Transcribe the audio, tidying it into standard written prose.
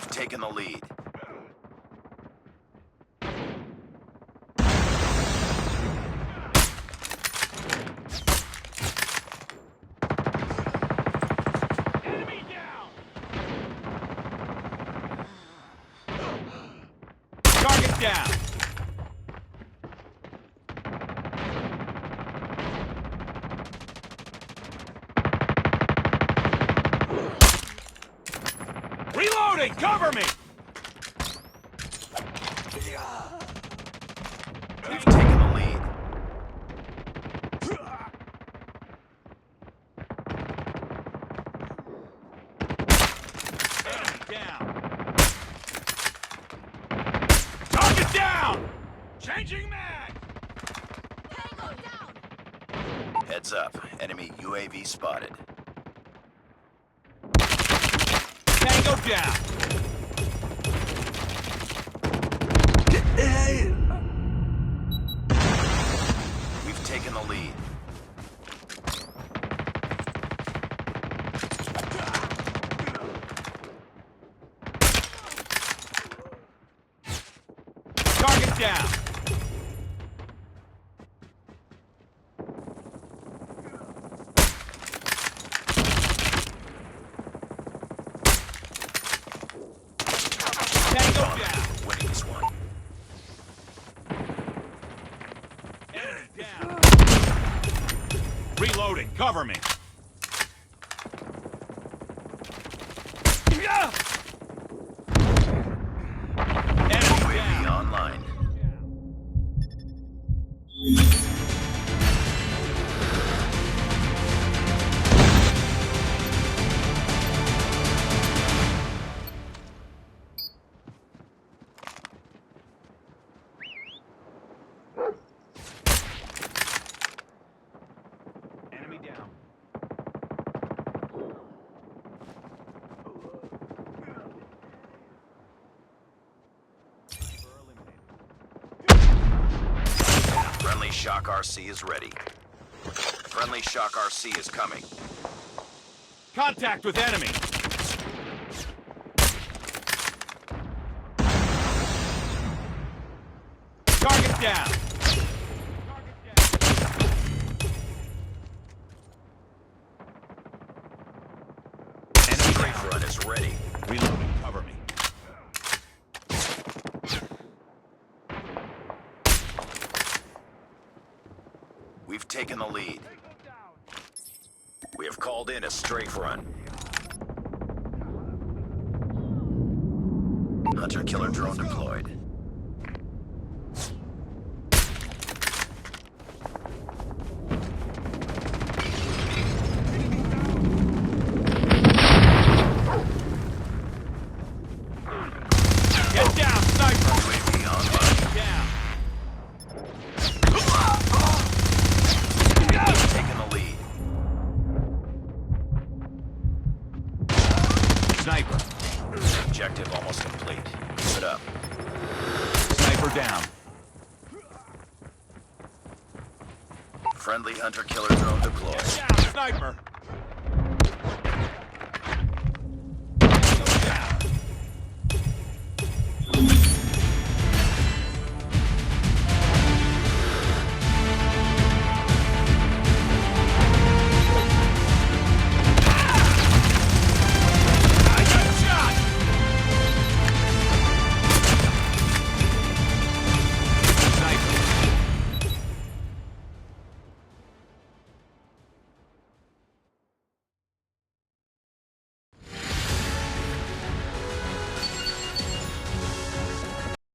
We've taken the lead. Enemy down! Target down! Reloading! Cover me! We've taken the lead. Enemy down! Target down! Changing mag! Tango down! Heads up. Enemy UAV spotted. Tango down! We've taken the lead. Target down! Tango down! Winning this one. Enemy down! Reloading, cover me! Enemy UAV down! online. Enemy down. Friendly Shock RC is ready. Friendly Shock RC is coming. Contact with enemy! Target down! Enemy safe run is ready. Reloading, cover me. We've taken the lead. We have called in a strafe run. Hunter-killer drone deployed. Get down, sniper! UAV online. Down! We've taken the lead. Sniper! Objective almost complete. Keep it up. Sniper down. Friendly hunter-killer drone deployed. Down, sniper!